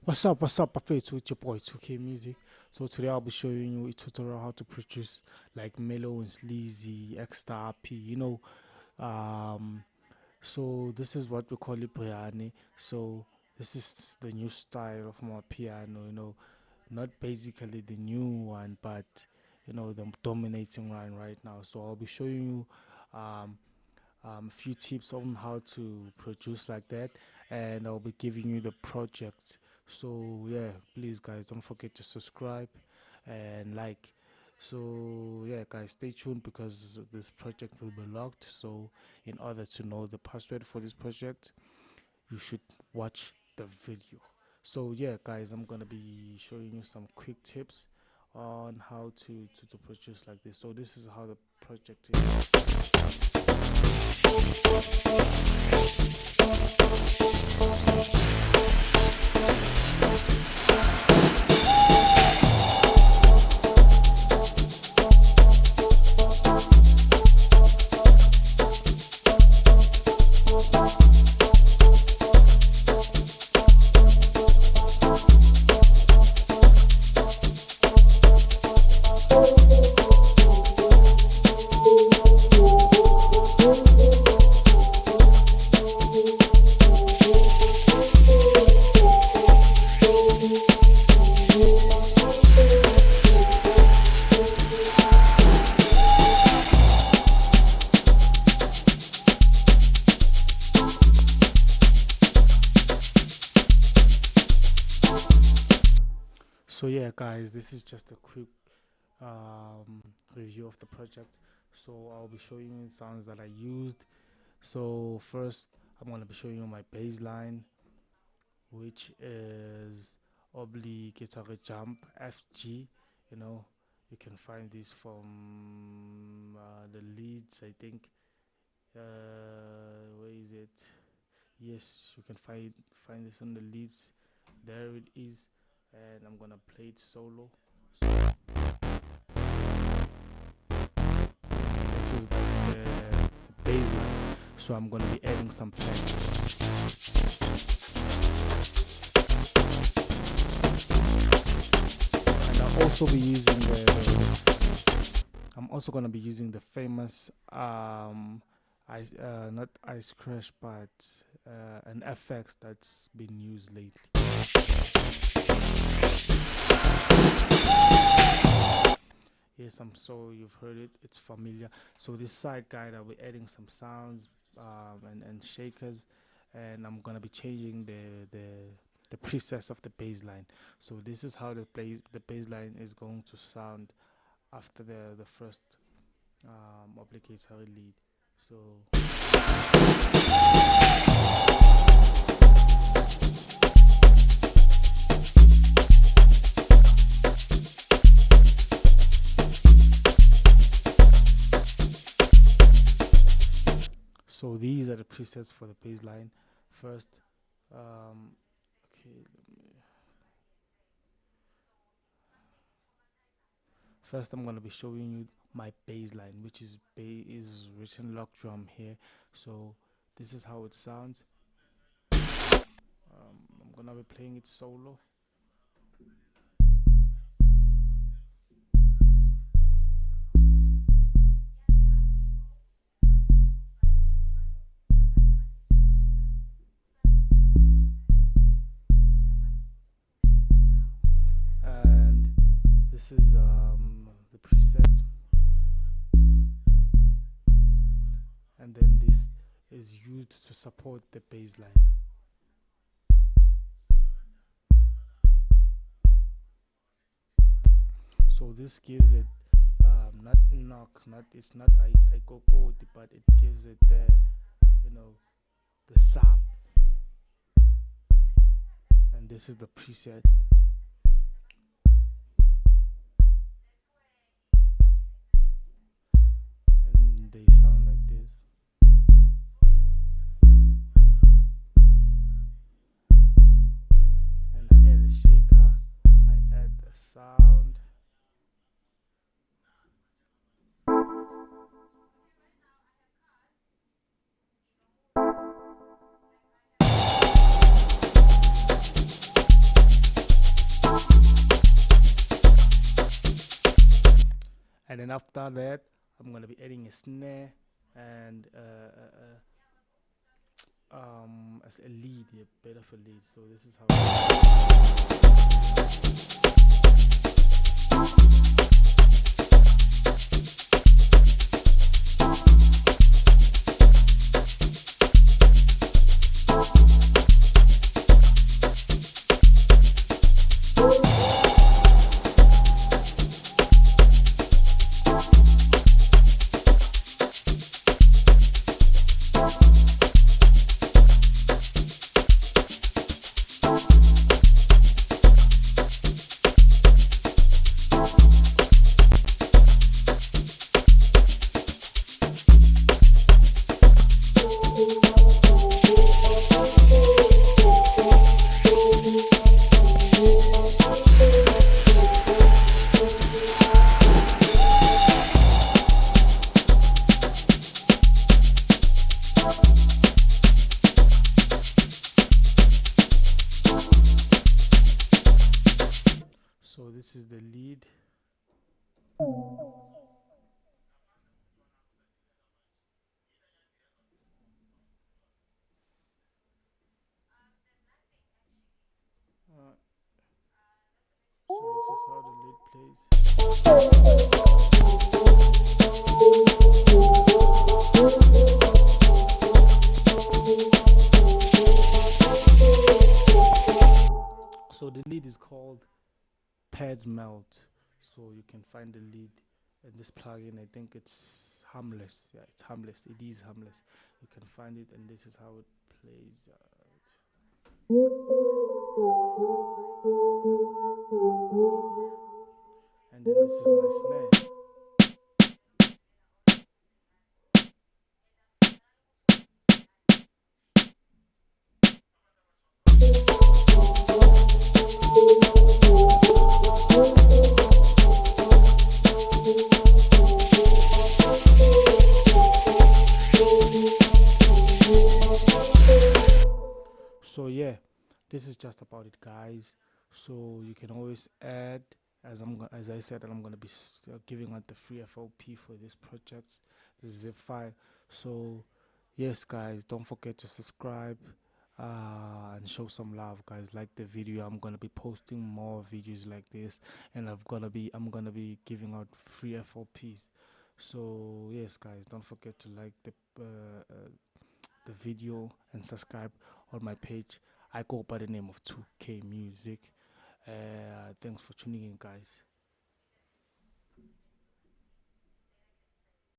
What's up, Afetu? It's your boy 2K Music. So today I'll be showing you a tutorial how to produce like mellow and sleazy extra RP. Um, so this is what we call it piano. So this is the new style of my piano. Not basically the new one, but the dominating one right now. So I'll be showing you um a few tips on how to produce like that, and I'll be giving you the project. So yeah, please guys, don't forget to subscribe and like. So yeah, guys, stay tuned because this project will be locked. So in order to know the password for this project, you should watch the video. So yeah, guys, I'm gonna be showing you some quick tips on how to produce like this. So this is how the project is. So yeah, guys, this is just a quick um, review of the project. So I'll be showing you sounds that I used. So first, I'm gonna be showing you my bass line, which is obligatory jump FG. You know, you can find this from the leads, I think. Where is it? Yes, you can find this on the leads. There it is, and I'm gonna play it solo. So this is the bass line. So I'm gonna be adding some pads. And I'll also be using I'm also gonna be using the famous ice not ice crash but an FX that's been used lately. Yes, I'm so you've heard it, it's familiar. So this side guide I'll be adding some sounds and shakers, and I'm gonna be changing the presets of the bass line. So this is how the bass line is going to sound after the first obligatory lead. So so these are the presets for the bass line. First, okay, first I'm gonna be showing you my bass line, which is written lock drum here. So this is how it sounds. I'm gonna be playing it solo. And this is the preset, and then this is used to support the bass line. So this gives it not knock, not it's not I go gold, but it gives it the sap, and this is the preset, and they sound like this. And I add a shaker, I add the sound. after that, I'm gonna be adding a snare and as a lead, a bit of a lead. So this is how. So this is the lead. So this is how the lead plays. So the lead is called Pad Melt. So you can find the lead in this plugin. I think it's harmless. Yeah, it's harmless. It is harmless. You can find it, and this is how it plays out. And then this is my snare. So yeah, this is just about it, guys. So you can always add, as I said, I'm gonna be giving out the free FOP for this project, the zip file. So yes, guys, don't forget to subscribe and show some love, guys. Like the video. I'm gonna be posting more videos like this, and I'm gonna be giving out free FOPs. So yes, guys, don't forget to like the video and subscribe on my page. I go by the name of 2K Music. Thanks for tuning in, guys.